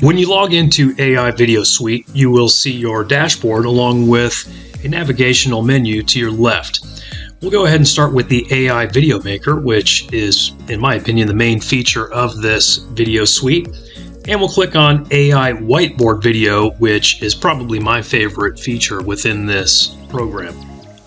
When you log into AI Video Suite, you will see your dashboard along with a navigational menu to your left. We'll go ahead and start with the AI Video Maker, which is, in my opinion, the main feature of this video suite. And we'll click on AI Whiteboard Video, which is probably my favorite feature within this program.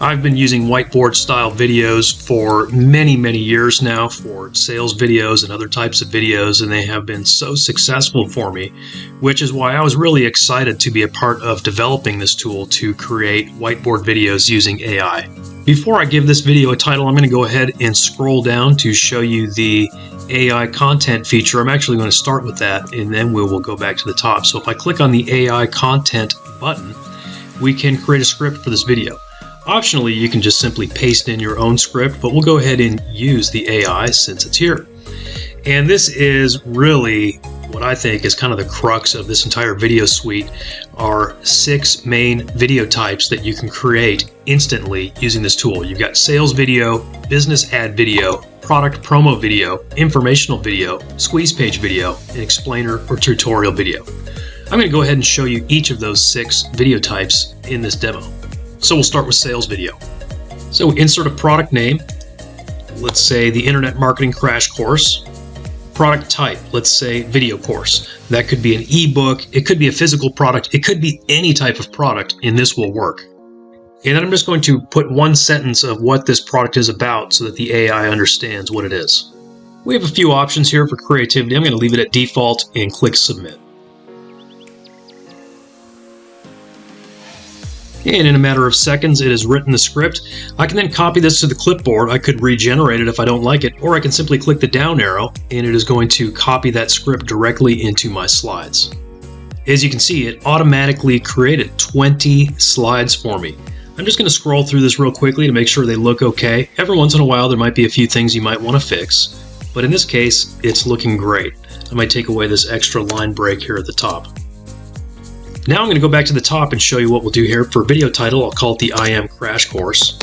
I've been using whiteboard style videos for many years now for sales videos and other types of videos, and they have been so successful for me, which is why I was really excited to be a part of developing this tool to create whiteboard videos using AI. Before I give this video a title, I'm going to go ahead and scroll down to show you the AI content feature. I'm actually going to start with that, and then we will go back to the top. So if I click on the AI content button, we can create a script for this video. Optionally, you can just simply paste in your own script, but we'll go ahead and use the AI since it's here. And this is really what I think is kind of the crux of this entire video suite, are 6 main video types that you can create instantly using this tool. You've got sales video, business ad video, product promo video, informational video, squeeze page video, and explainer or tutorial video. I'm going to go ahead and show you each of those 6 video types in this demo. So we'll start with sales video. So insert a product name, let's say the Internet Marketing Crash Course. Product type, let's say video course. That could be an ebook, it could be a physical product, it could be any type of product, and this will work. And then I'm just going to put one sentence of what this product is about so that the AI understands what it is. We have a few options here for creativity. I'm going to leave it at default and click submit. And in a matter of seconds, it has written the script. I can then copy this to the clipboard. I could regenerate it if I don't like it, or I can simply click the down arrow and it is going to copy that script directly into my slides. As you can see, it automatically created 20 slides for me. I'm just going to scroll through this real quickly to make sure they look okay. Every once in a while, there might be a few things you might want to fix, but in this case, it's looking great. I might take away this extra line break here at the top. Now I'm going to go back to the top and show you what we'll do here. For video title, I'll call it the IM Crash Course.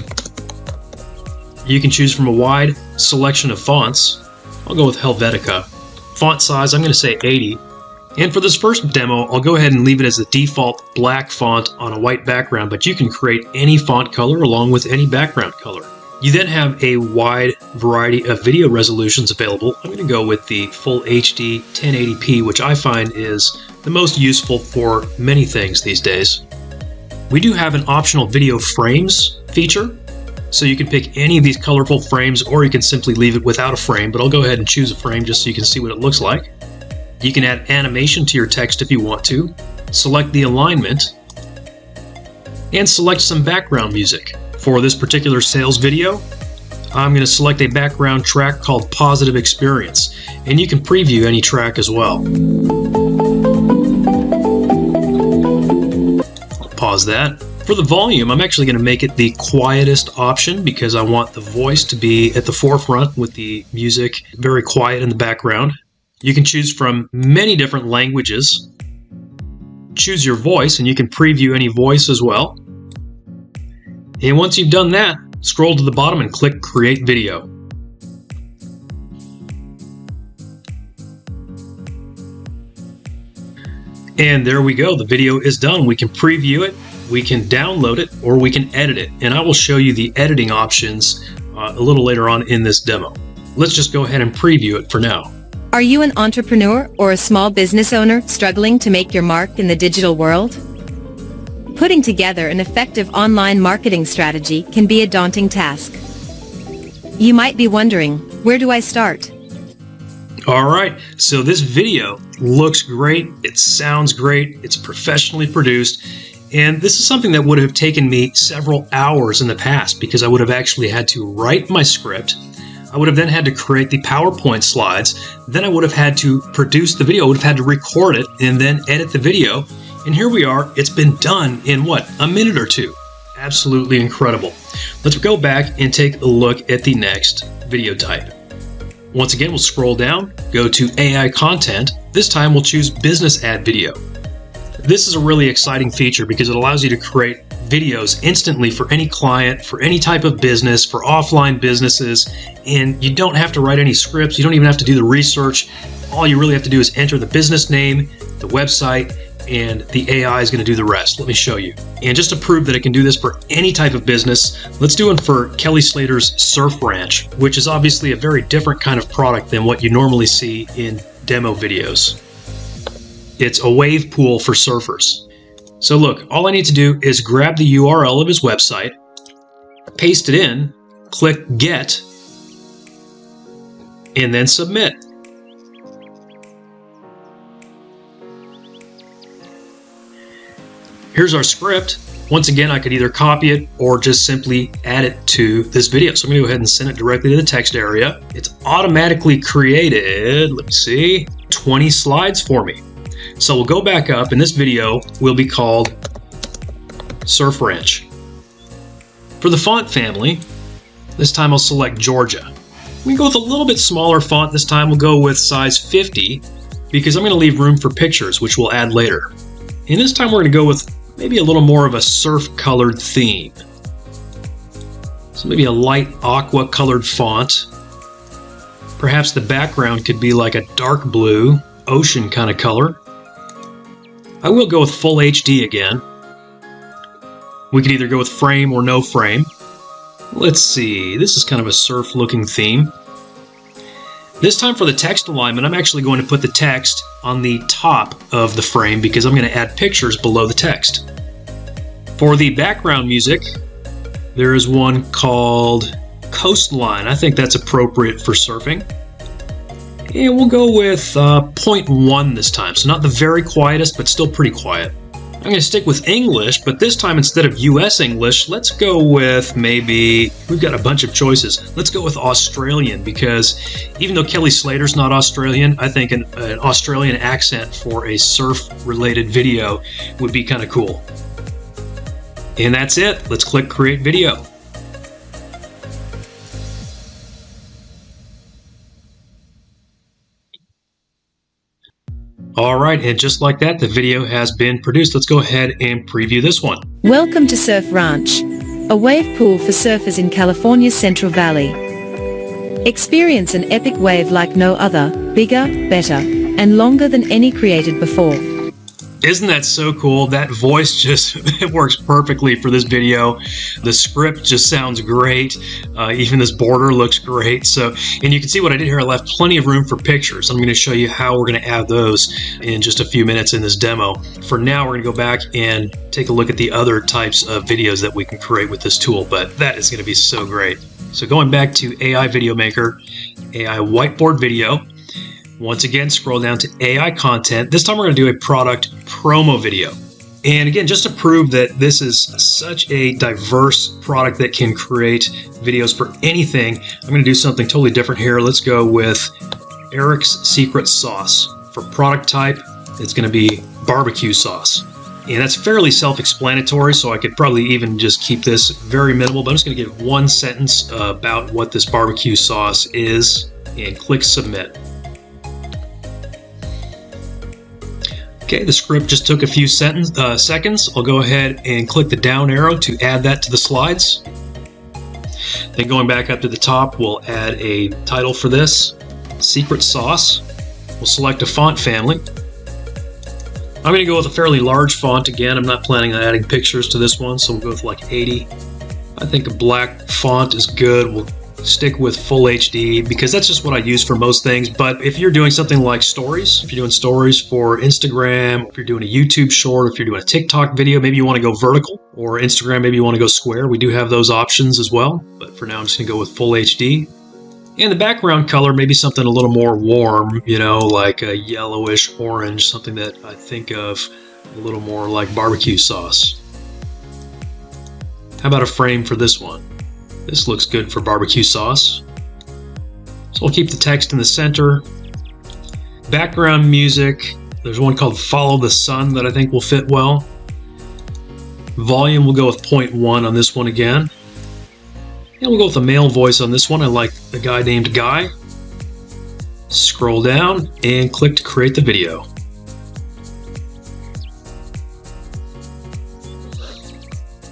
You can choose from a wide selection of fonts. I'll go with Helvetica. Font size, I'm going to say 80. And for this first demo, I'll go ahead and leave it as the default black font on a white background, but you can create any font color along with any background color. You then have a wide variety of video resolutions available. I'm going to go with the full HD 1080p, which I find is the most useful for many things these days. We do have an optional video frames feature, so you can pick any of these colorful frames, or you can simply leave it without a frame, but I'll go ahead and choose a frame just so you can see what it looks like. You can add animation to your text if you want to, select the alignment, and select some background music. For this particular sales video, I'm going to select a background track called Positive Experience, and you can preview any track as well. I'll pause that. For the volume, I'm actually going to make it the quietest option because I want the voice to be at the forefront with the music very quiet in the background. You can choose from many different languages. Choose your voice, and you can preview any voice as well. And once you've done that, scroll to the bottom and click Create Video. And there we go. The video is done. We can preview it, we can download it, or we can edit it. And I will show you the editing options a little later on in this demo. Let's just go ahead and preview it for now. Are you an entrepreneur or a small business owner struggling to make your mark in the digital world? Putting together an effective online marketing strategy can be a daunting task. You might be wondering, where do I start? All right, so this video looks great, it sounds great, it's professionally produced, and this is something that would have taken me several hours in the past because I would have actually had to write my script. I would have then had to create the PowerPoint slides, then I would have had to produce the video, I would have had to record it, and then edit the video. And here we are, it's been done in what, a minute or two. Absolutely incredible. Let's go back and take a look at the next video type. Once again, we'll scroll down, go to AI content. This time we'll choose business ad video. This is a really exciting feature because it allows you to create videos instantly for any client, for any type of business, for offline businesses, and you don't have to write any scripts. You don't even have to do the research. All you really have to do is enter the business name, the website, and the AI is going to do the rest. Let me show you. And just to prove that it can do this for any type of business, let's do one for Kelly Slater's Surf Ranch, which is obviously a very different kind of product than what you normally see in demo videos. It's a wave pool for surfers. So look, all I need to do is grab the URL of his website, paste it in, click Get, and then Submit. Here's our script. Once again, I could either copy it or just simply add it to this video. So I'm going to go ahead and send it directly to the text area. It's automatically created, let me see, 20 slides for me. So we'll go back up, and this video will be called Surf Ranch. For the font family, this time I'll select Georgia. We can go with a little bit smaller font this time. We'll go with size 50 because I'm going to leave room for pictures, which we'll add later. And this time we're going to go with maybe a little more of a surf-colored theme. So maybe a light aqua colored font. Perhaps the background could be like a dark blue, ocean kind of color. I will go with full HD again. We could either go with frame or no frame. Let's see, this is kind of a surf-looking theme. This time for the text alignment, I'm actually going to put the text on the top of the frame because I'm going to add pictures below the text. For the background music, there is one called Coastline. I think that's appropriate for surfing. And we'll go with 0.1 this time, so not the very quietest, but still pretty quiet. I'm going to stick with English, but this time instead of US English, let's go with maybe, we've got a bunch of choices. Let's go with Australian, because even though Kelly Slater's not Australian, I think an Australian accent for a surf-related video would be kind of cool. And that's it. Let's click Create Video. Alright, and just like that, the video has been produced. Let's go ahead and preview this one. Welcome to Surf Ranch, a wave pool for surfers in California's Central Valley. Experience an epic wave like no other, bigger, better, and longer than any created before. Isn't that so cool? That voice just, it works perfectly for this video. The script just sounds great. Even this border looks great. So, and you can see what I did here. I left plenty of room for pictures. I'm going to show you how we're going to add those in just a few minutes in this demo. For now, we're going to go back and take a look at the other types of videos that we can create with this tool, but that is going to be so great. So going back to AI Video Maker, AI Whiteboard Video, once again, scroll down to AI content. This time we're going to do a product promo video. And again, just to prove that this is such a diverse product that can create videos for anything, I'm going to do something totally different here. Let's go with Eric's Secret Sauce. For product type, it's going to be barbecue sauce. And that's fairly self-explanatory, so I could probably even just keep this very minimal, but I'm just going to give one sentence about what this barbecue sauce is and click Submit. Okay, the script just took a few seconds. I'll go ahead and click the down arrow to add that to the slides. Then going back up to the top, we'll add a title for this, Secret Sauce. We'll select a font family. I'm going to go with a fairly large font again. I'm not planning on adding pictures to this one, so we'll go with like 80. I think a black font is good. We'll stick with full HD because that's just what I use for most things. But if you're doing something like stories, if you're doing stories for Instagram, if you're doing a YouTube short, if you're doing a TikTok video, maybe you want to go vertical, or Instagram, maybe you want to go square. We do have those options as well. But for now, I'm just going to go with full HD. And the background color, maybe something a little more warm, you know, like a yellowish orange, something that I think of a little more like barbecue sauce. How about a frame for this one? This looks good for barbecue sauce. So I'll keep the text in the center. Background music, there's one called Follow the Sun that I think will fit well. Volume, we'll go with 0.1 on this one again. And we'll go with a male voice on this one. I like a guy named Guy. Scroll down and click to create the video.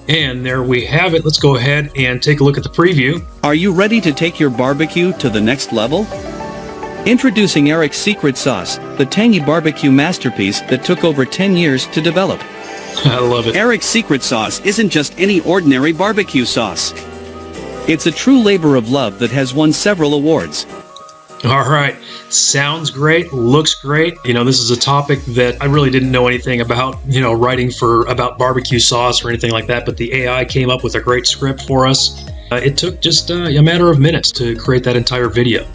And there we have it. Let's go ahead and take a look at the preview. Are you ready to take your barbecue to the next level? Introducing Eric's Secret Sauce, the tangy barbecue masterpiece that took over 10 years to develop. I love it. Eric's Secret Sauce isn't just any ordinary barbecue sauce. It's a true labor of love that has won several awards. All right. Sounds great. Looks great. This is a topic that I really didn't know anything about, writing about barbecue sauce or anything like that, but the AI came up with a great script for us. It took just a matter of minutes to create that entire video.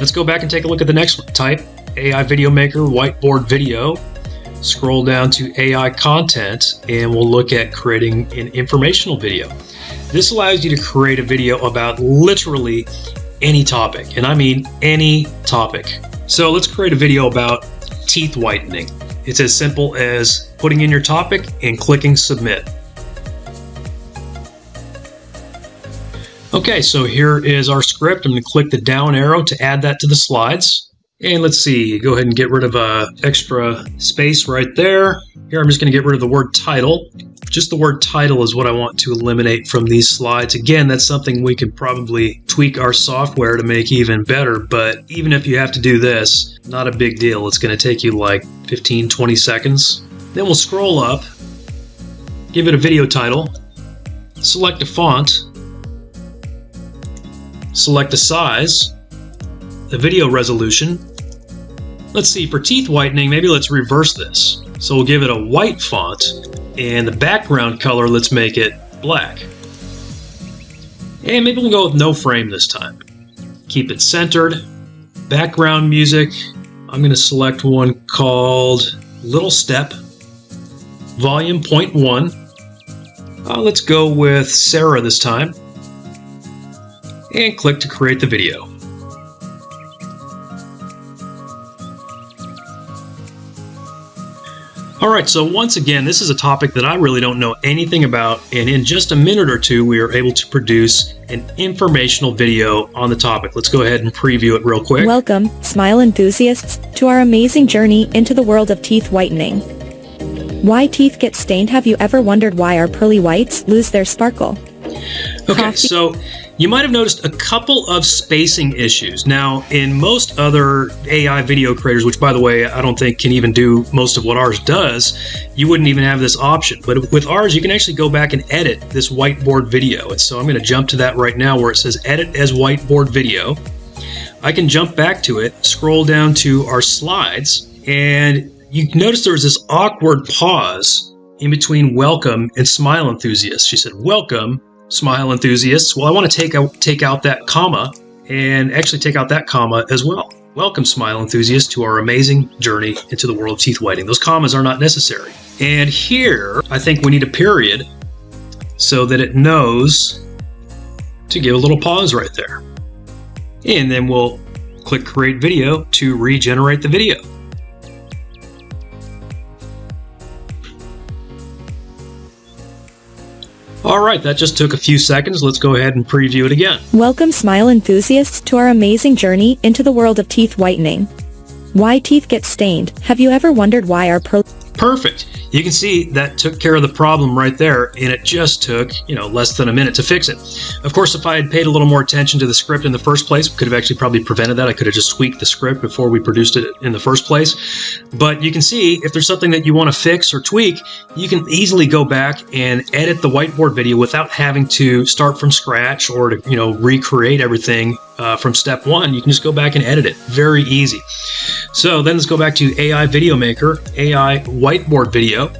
Let's go back and take a look at the next one. Type AI Video Maker Whiteboard Video. Scroll down to AI Content, and we'll look at creating an informational video. This allows you to create a video about literally any topic, and I mean any topic. So let's create a video about teeth whitening. It's as simple as putting in your topic and clicking submit. Okay, so here is our script. I'm going to click the down arrow to add that to the slides. And let's see, go ahead and get rid of extra space right there. Here I'm just going to get rid of the word title. Just the word title is what I want to eliminate from these slides. Again, that's something we could probably tweak our software to make even better, but even if you have to do this, not a big deal. It's going to take you like 15-20 seconds. Then we'll scroll up, give it a video title, select a font, select a size, the video resolution. Let's see, for teeth whitening, maybe let's reverse this. So we'll give it a white font, and the background color, let's make it black. And maybe we'll go with no frame this time. Keep it centered. Background music, I'm going to select one called Little Step. Volume 0.1. Let's go with Sarah this time. And click to create the video. Alright, so once again, this is a topic that I really don't know anything about, and in just a minute or two we are able to produce an informational video on the topic. Let's go ahead and preview it real quick. Welcome, smile enthusiasts, to our amazing journey into the world of teeth whitening. Why teeth get stained? Have you ever wondered why our pearly whites lose their sparkle? Okay, so you might have noticed a couple of spacing issues. Now, in most other AI video creators, which by the way, I don't think can even do most of what ours does, you wouldn't even have this option. But with ours, you can actually go back and edit this whiteboard video. And so I'm going to jump to that right now where it says edit as whiteboard video. I can jump back to it, scroll down to our slides, and you notice there was this awkward pause in between welcome and smile enthusiasts. She said, welcome, smile enthusiasts. Well, I want to take out that comma and actually take out that comma as well. Welcome, smile enthusiasts, to our amazing journey into the world of teeth whitening. Those commas are not necessary. And here, I think we need a period so that it knows to give a little pause right there. And then we'll click create video to regenerate the video. All right, that just took a few seconds. Let's go ahead and preview it again. Welcome, smile enthusiasts, to our amazing journey into the world of teeth whitening. Why teeth get stained? Have you ever wondered why our Perfect. You can see that took care of the problem right there, and it just took, less than a minute to fix it. Of course, if I had paid a little more attention to the script in the first place, we could have actually probably prevented that. I could have just tweaked the script before we produced it in the first place. But you can see if there's something that you want to fix or tweak, you can easily go back and edit the whiteboard video without having to start from scratch or to, recreate everything from step one. You can just go back and edit it. Very easy. So then let's go back to AI Video Maker, AI Whiteboard Video.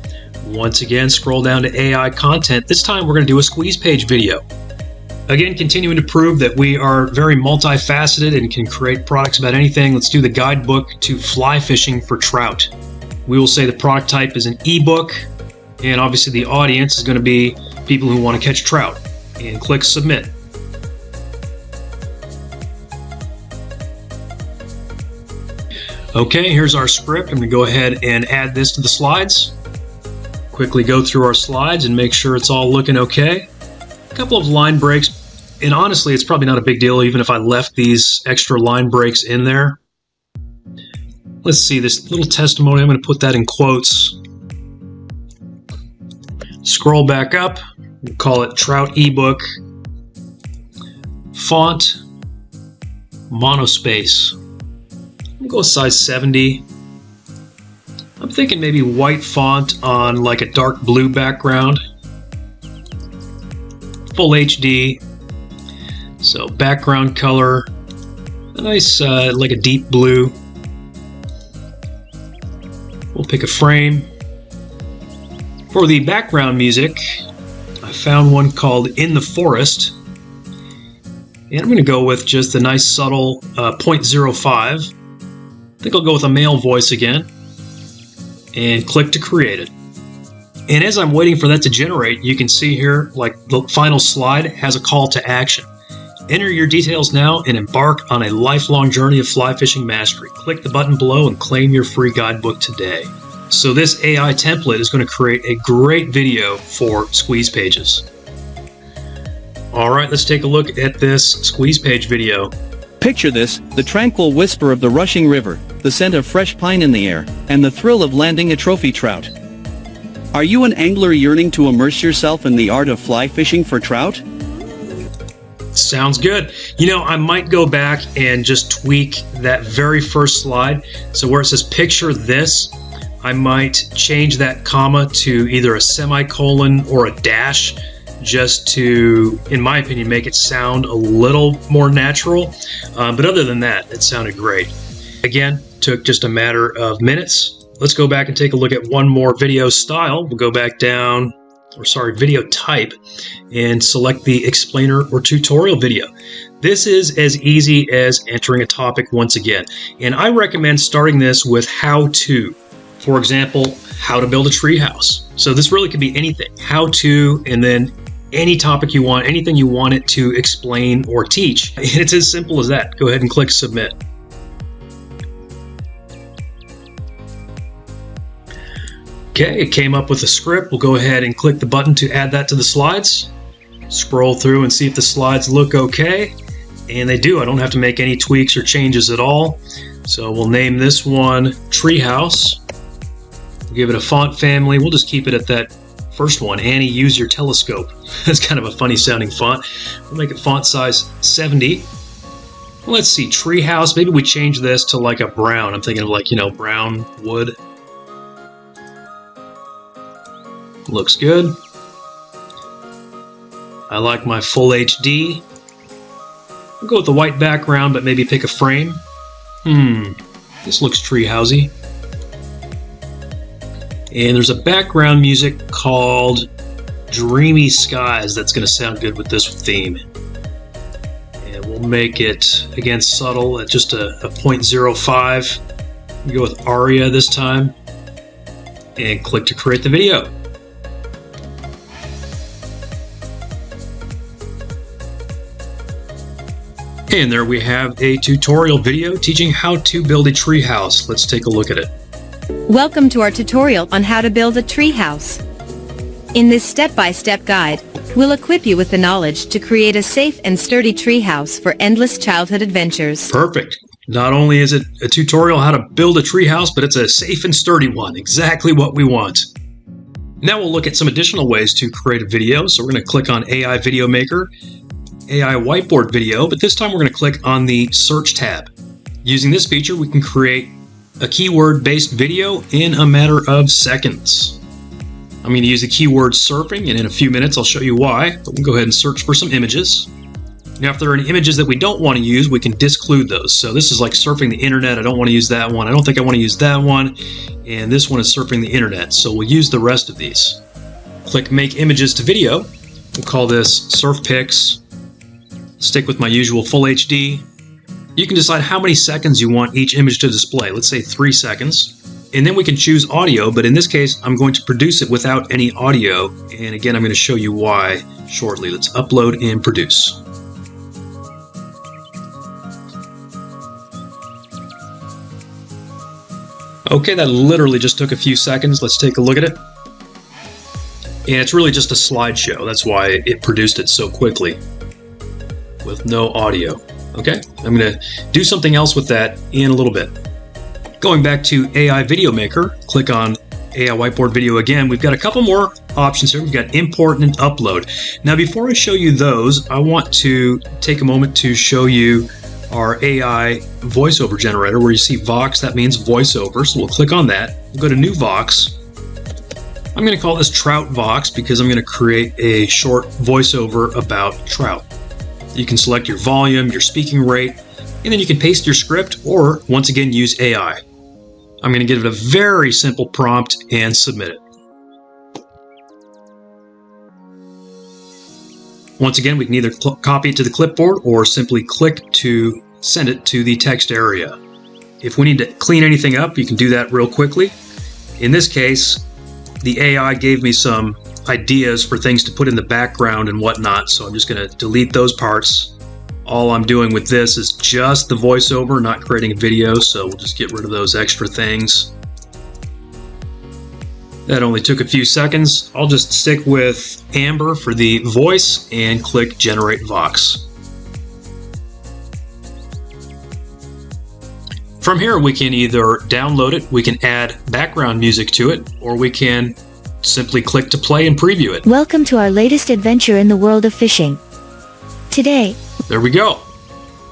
Once again, scroll down to AI Content. This time we're going to do a squeeze page video. Again, continuing to prove that we are very multifaceted and can create products about anything. Let's do the guidebook to fly fishing for trout. We will say the product type is an ebook, and obviously the audience is going to be people who want to catch trout. And click submit. Okay, here's our script. I'm going to go ahead and add this to the slides. Quickly go through our slides and make sure it's all looking okay. A couple of line breaks, and honestly, it's probably not a big deal even if I left these extra line breaks in there. Let's see, this little testimony, I'm going to put that in quotes. Scroll back up. We'll call it Trout ebook. Font, monospace. We'll go with size 70. I'm thinking maybe white font on like a dark blue background. Full HD. So background color, a nice like a deep blue. We'll pick a frame. For the background music, I found one called In the Forest. And I'm going to go with just a nice subtle 0.05. I think I'll go with a male voice again. And click to create it. And as I'm waiting for that to generate, you can see here, like the final slide has a call to action. Enter your details now and embark on a lifelong journey of fly fishing mastery. Click the button below and claim your free guidebook today. So this AI template is going to create a great video for squeeze pages. All right, let's take a look at this squeeze page video. Picture this, the tranquil whisper of the rushing river, the scent of fresh pine in the air, and the thrill of landing a trophy trout. Are you an angler yearning to immerse yourself in the art of fly fishing for trout? Sounds good. You know, I might go back and just tweak that very first slide. So where it says picture this, I might change that comma to either a semicolon or a dash, just to, in my opinion, make it sound a little more natural. But other than that, it sounded great. Again, took just a matter of minutes. Let's go back and take a look at one more video style. We'll go back down, video type, and select the explainer or tutorial video. This is as easy as entering a topic once again. And I recommend starting this with how to. For example, how to build a treehouse. So this really could be anything. How to, and then any topic you want, anything you want it to explain or teach. And it's as simple as that. Go ahead and click submit. Okay, it came up with a script. We'll go ahead and click the button to add that to the slides. Scroll through and see if the slides look okay. And they do. I don't have to make any tweaks or changes at all. So we'll name this one Treehouse. We'll give it a font family. We'll just keep it at that first one. Annie, use your telescope. That's kind of a funny sounding font. We'll make it font size 70. Let's see, Treehouse. Maybe we change this to like a brown. I'm thinking of like, brown wood. Looks good. I like my full HD. We'll go with the white background, but maybe pick a frame. This looks treehousey. And there's a background music called Dreamy Skies that's going to sound good with this theme. And we'll make it, again, subtle at just a 0.05. We'll go with Aria this time. And click to create the video. And there we have a tutorial video teaching how to build a treehouse. Let's take a look at it. Welcome to our tutorial on how to build a treehouse. In this step-by-step guide, we'll equip you with the knowledge to create a safe and sturdy treehouse for endless childhood adventures. Perfect. Not only is it a tutorial how to build a treehouse, but it's a safe and sturdy one. Exactly what we want. Now we'll look at some additional ways to create a video. So we're going to click on AI Video Maker, AI Whiteboard Video, but this time we're going to click on the Search tab. Using this feature, we can create a keyword-based video in a matter of seconds. I'm going to use the keyword surfing, and in a few minutes I'll show you why, but we'll go ahead and search for some images. Now, if there are any images that we don't want to use, we can disclude those. So this is like surfing the internet. I don't want to use that one. I don't think I want to use that one. And this one is surfing the internet. So we'll use the rest of these. Click Make Images to Video. We'll call this Surf Pics. Stick with my usual full HD. You can decide how many seconds you want each image to display. Let's say 3 seconds. And then we can choose audio, but in this case, I'm going to produce it without any audio. And again, I'm going to show you why shortly. Let's upload and produce. Okay, that literally just took a few seconds. Let's take a look at it. And it's really just a slideshow. That's why it produced it so quickly with no audio. Okay, I'm going to do something else with that in a little bit. Going back to AI Video Maker, click on AI whiteboard video again, we've got a couple more options here. We've got import and upload. Now, before I show you those, I want to take a moment to show you our AI voiceover generator. Where you see Vox, that means voiceover. So we'll click on that. We'll go to new Vox. I'm going to call this Trout Vox because I'm going to create a short voiceover about trout. You can select your volume, your speaking rate, and then you can paste your script or, once again, use AI. I'm going to give it a very simple prompt and submit it. Once again, we can either copy it to the clipboard or simply click to send it to the text area. If we need to clean anything up, you can do that real quickly. In this case, the AI gave me some ideas for things to put in the background and whatnot, so I'm just going to delete those parts. All I'm doing with this is just the voiceover, not creating a video, so we'll just get rid of those extra things. That only took a few seconds. I'll just stick with Amber for the voice and click Generate Vox. From here, we can either download it, we can add background music to it, or we can simply click to play and preview it. Welcome to our latest adventure in the world of fishing. Today, there we go.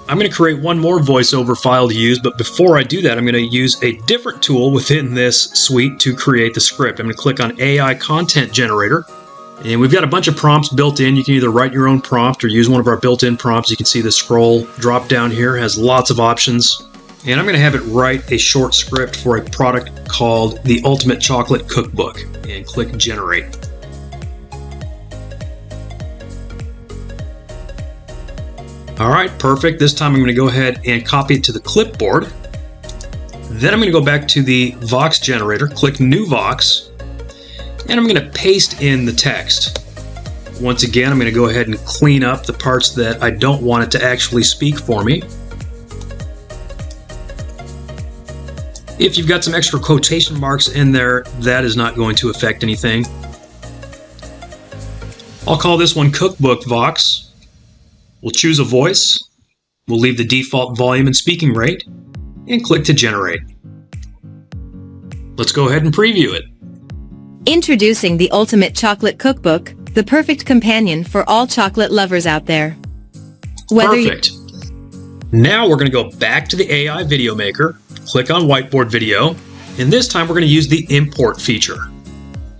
I'm going to create one more voiceover file to use, but before I do that, I'm going to use a different tool within this suite to create the script. I'm going to click on AI Content Generator, and we've got a bunch of prompts built in. You can either write your own prompt or use one of our built-in prompts. You can see the scroll drop down here has lots of options. And I'm going to have it write a short script for a product called the Ultimate Chocolate Cookbook, and click Generate. All right, perfect. This time I'm going to go ahead and copy it to the clipboard. Then I'm going to go back to the Vox generator, click New Vox, and I'm going to paste in the text. Once again, I'm going to go ahead and clean up the parts that I don't want it to actually speak for me. If you've got some extra quotation marks in there, that is not going to affect anything. I'll call this one Cookbook Vox. We'll choose a voice. We'll leave the default volume and speaking rate and click to generate. Let's go ahead and preview it. Introducing the Ultimate Chocolate Cookbook, the perfect companion for all chocolate lovers out there. Perfect. Now we're going to go back to the AI Video Maker, click on Whiteboard Video, and this time we're going to use the import feature.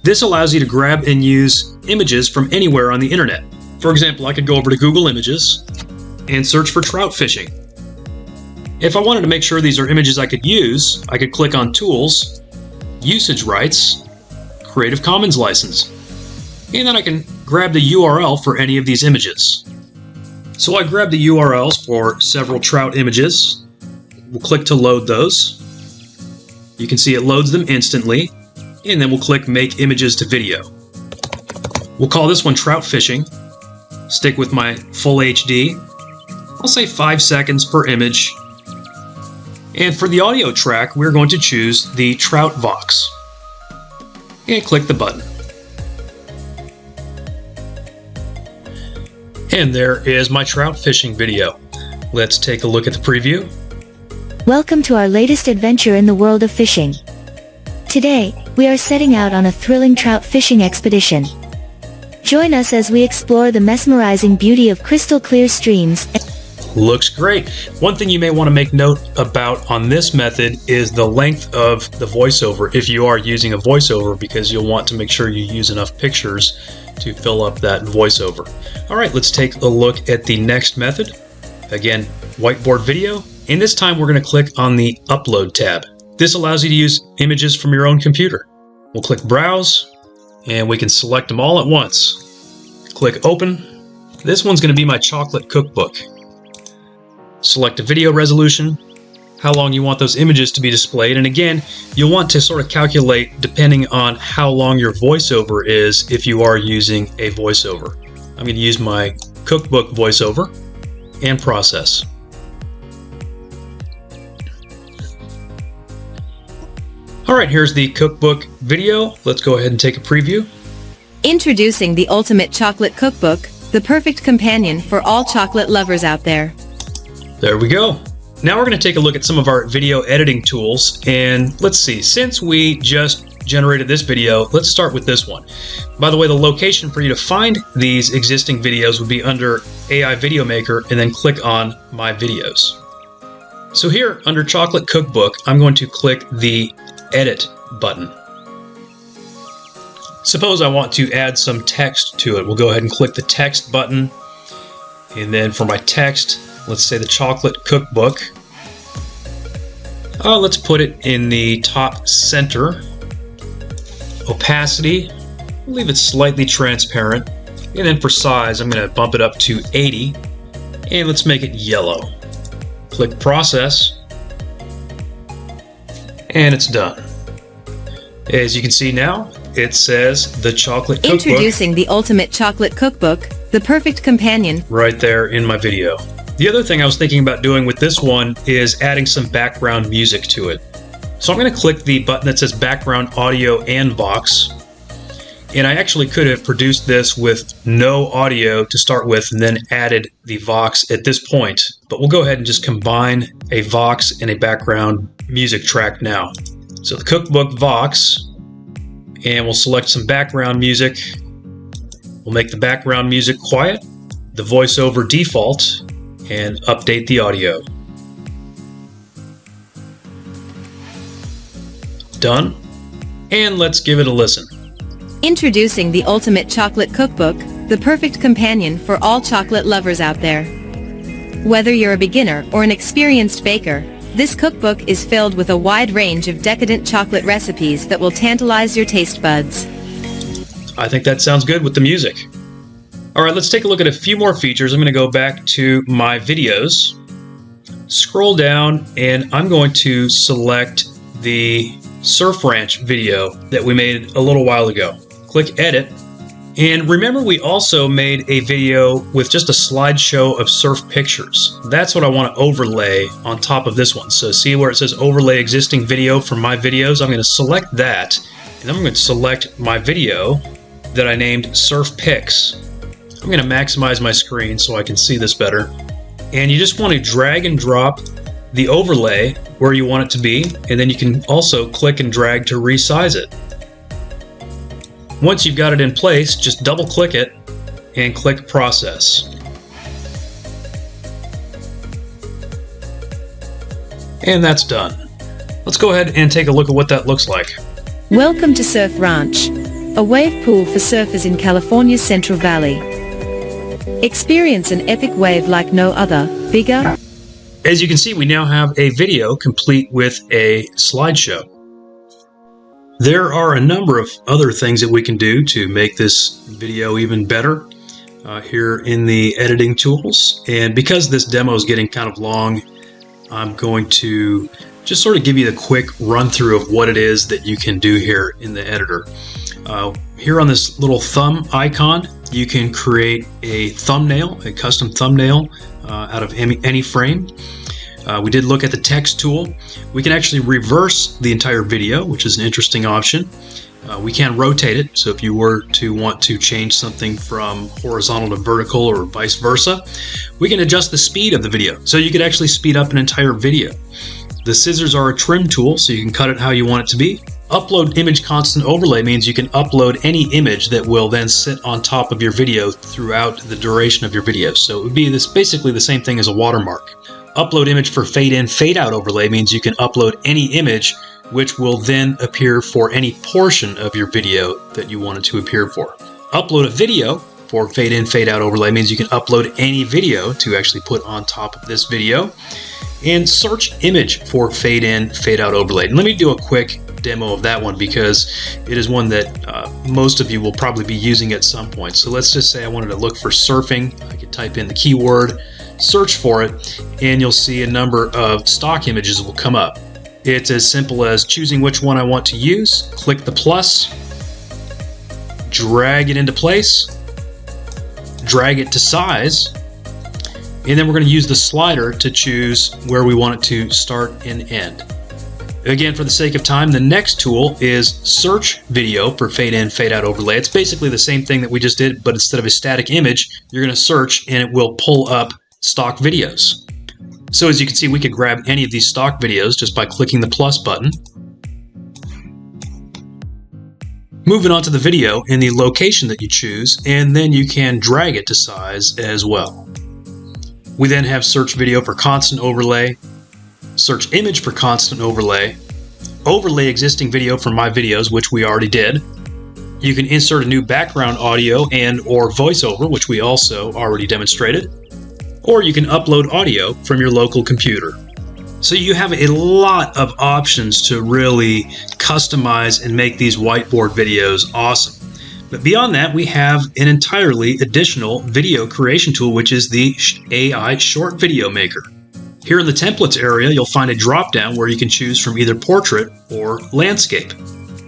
This allows you to grab and use images from anywhere on the internet. For example, I could go over to Google Images and search for trout fishing. If I wanted to make sure these are images I could use, I could click on Tools, Usage Rights, Creative Commons License, and then I can grab the URL for any of these images. So I grabbed the URLs for several trout images. We'll click to load those. You can see it loads them instantly, and then we'll click Make Images to Video. We'll call this one Trout Fishing. Stick with my full HD. I'll say 5 seconds per image. And for the audio track, we're going to choose the Trout Vox. And click the button. And there is my trout fishing video. Let's take a look at the preview. welcome to our latest adventure in the world of fishing. Today, we are setting out on a thrilling trout fishing expedition. Join us as we explore the mesmerizing beauty of crystal clear streams. Looks great. One thing you may want to make note about on this method is the length of the voiceover if you are using a voiceover, because you'll want to make sure you use enough pictures to fill up that voiceover. All right, let's take a look at the next method. Again, whiteboard video, and this time we're going to click on the Upload tab. This allows you to use images from your own computer. We'll click Browse, and we can select them all at once. Click Open. This one's going to be my chocolate cookbook. Select a video resolution, how long you want those images to be displayed, and again, you'll want to sort of calculate depending on how long your voiceover is if you are using a voiceover. I'm going to use my cookbook voiceover and process. All right, here's the cookbook video. Let's go ahead and take a preview. Introducing the Ultimate Chocolate Cookbook, the perfect companion for all chocolate lovers out there. There we go. Now we're going to take a look at some of our video editing tools, and let's see, since we just generated this video, let's start with this one. By the way, the location for you to find these existing videos would be under AI Video Maker and then click on My Videos. So here under Chocolate Cookbook, I'm going to click the Edit button. Suppose I want to add some text to it. We'll go ahead and click the Text button. And then for my text, let's say the Chocolate Cookbook. Let's put it in the top center. Opacity, leave it slightly transparent. And then for size, I'm going to bump it up to 80. And let's make it yellow. Click Process. And it's done. As you can see now, it says the Chocolate Cookbook. Introducing the Ultimate Chocolate Cookbook, the perfect companion. Right there in my video. The other thing I was thinking about doing with this one is adding some background music to it. So I'm going to click the button that says Background Audio and Vox. And I actually could have produced this with no audio to start with and then added the Vox at this point. But we'll go ahead and just combine a Vox and a background music track now. So the Cookbook Vox, and we'll select some background music. We'll make the background music quiet, the voiceover default, and update the audio. Done. And let's give it a listen. Introducing the Ultimate Chocolate Cookbook, the perfect companion for all chocolate lovers out there. Whether you're a beginner or an experienced baker, this cookbook is filled with a wide range of decadent chocolate recipes that will tantalize your taste buds. I think that sounds good with the music. All right, let's take a look at a few more features. I'm going to go back to my videos, scroll down, and I'm going to select the Surf Ranch video that we made a little while ago. Click Edit. And remember, we also made a video with just a slideshow of surf pictures. That's what I want to overlay on top of this one. So see where it says Overlay Existing Video from My Videos? I'm going to select that, and I'm going to select my video that I named Surf Pics. I'm going to maximize my screen so I can see this better. And you just want to drag and drop the overlay where you want it to be, and then you can also click and drag to resize it. Once you've got it in place, just double click it and click Process. And that's done. Let's go ahead and take a look at what that looks like. Welcome to Surf Ranch, a wave pool for surfers in California's Central Valley. Experience an epic wave like no other, bigger. As you can see, we now have a video complete with a slideshow. There are a number of other things that we can do to make this video even better here in the editing tools. And because this demo is getting kind of long, I'm going to just sort of give you the quick run through of what it is that you can do here in the editor. Here on this little thumb icon, you can create a thumbnail, a custom thumbnail out of any frame. We did look at the text tool. We can actually reverse the entire video, which is an interesting option. We can rotate it, so if you were to want to change something from horizontal to vertical or vice versa, we can adjust the speed of the video. So you could actually speed up an entire video. The scissors are a trim tool, so you can cut it how you want it to be. Upload image constant overlay means you can upload any image that will then sit on top of your video throughout the duration of your video. So it would be basically the same thing as a watermark. Upload image for fade in, fade out overlay means you can upload any image which will then appear for any portion of your video that you want it to appear for. Upload a video for fade in, fade out overlay means you can upload any video to actually put on top of this video. And search image for fade in, fade out overlay. And let me do a quick demo of that one because it is one that most of you will probably be using at some point. So let's just say I wanted to look for surfing. I could type in the keyword, search for it, and you'll see a number of stock images will come up. It's as simple as choosing which one I want to use, click the plus, drag it into place, drag it to size, and then we're going to use the slider to choose where we want it to start and end. Again, for the sake of time, the next tool is search video for fade in, fade out overlay. It's basically the same thing that we just did, but instead of a static image, you're going to search and it will pull up stock videos. So as you can see, we could grab any of these stock videos just by clicking the plus button. Moving on to the video in the location that you choose, and then you can drag it to size as well. We then have search video for constant overlay, search image for constant overlay, overlay existing video from my videos, which we already did. You can insert a new background audio and or voiceover, which we also already demonstrated, or you can upload audio from your local computer. So you have a lot of options to really customize and make these whiteboard videos awesome. But beyond that, we have an entirely additional video creation tool, which is the AI Short Video Maker. Here in the templates area, you'll find a drop-down where you can choose from either portrait or landscape.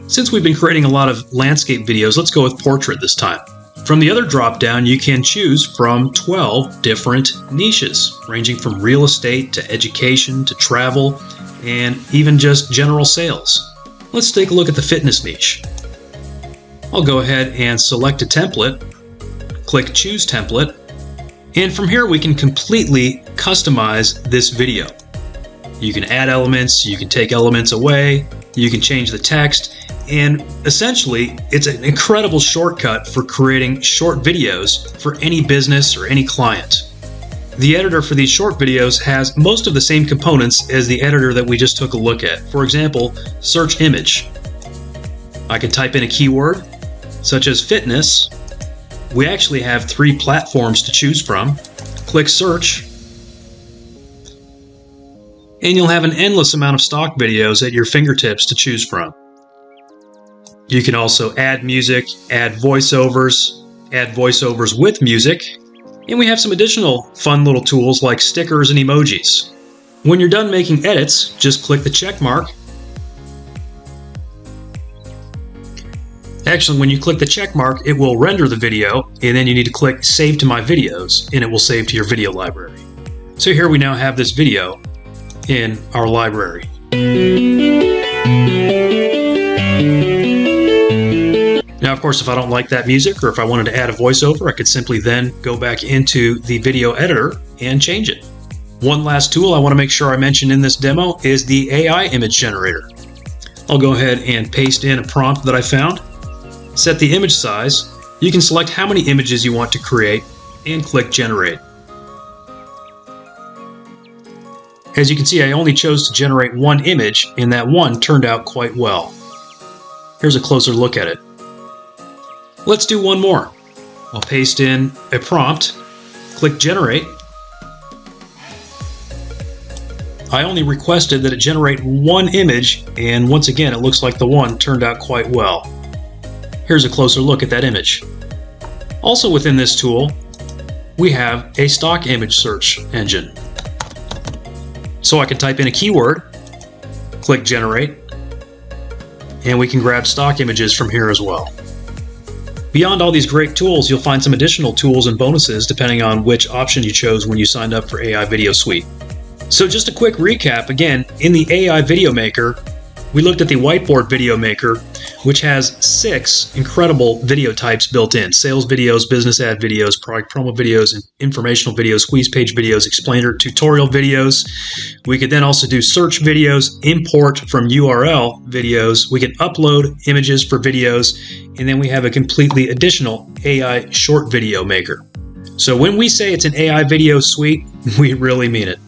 Since we've been creating a lot of landscape videos, let's go with portrait this time. From the other drop-down, you can choose from 12 different niches, ranging from real estate to education to travel and even just general sales. Let's take a look at the fitness niche. I'll go ahead and select a template, click Choose Template, and from here we can completely customize this video. You can add elements, you can take elements away, you can change the text, and essentially it's an incredible shortcut for creating short videos for any business or any client. The editor for these short videos has most of the same components as the editor that we just took a look at. For example, search image. I can type in a keyword such as fitness. We actually have 3 platforms to choose from. Click search, and you'll have an endless amount of stock videos at your fingertips to choose from. You can also add music, add voiceovers with music, and we have some additional fun little tools like stickers and emojis. When you're done making edits, just click the check mark. Actually, when you click the check mark, it will render the video, and then you need to click Save to My Videos, and it will save to your video library. So here we now have this video in our library. Now, of course, if I don't like that music, or if I wanted to add a voiceover, I could simply then go back into the video editor and change it. One last tool I want to make sure I mention in this demo is the AI image generator. I'll go ahead and paste in a prompt that I found. Set the image size. You can select how many images you want to create and click Generate. As you can see, I only chose to generate one image, and that one turned out quite well. Here's a closer look at it. Let's do one more. I'll paste in a prompt, click Generate. I only requested that it generate one image, and once again, it looks like the one turned out quite well. Here's a closer look at that image. Also within this tool, we have a stock image search engine. So I can type in a keyword, click Generate, and we can grab stock images from here as well. Beyond all these great tools, you'll find some additional tools and bonuses depending on which option you chose when you signed up for AI Video Suite. So just a quick recap, again, in the AI Video Maker, we looked at the Whiteboard Video Maker, which has 6 incredible video types built in: sales videos, business ad videos, product promo videos, informational videos, squeeze page videos, explainer, tutorial videos. We could then also do search videos, import from URL videos. We can upload images for videos, and then we have a completely additional AI short video maker. So when we say it's an AI video suite, we really mean it.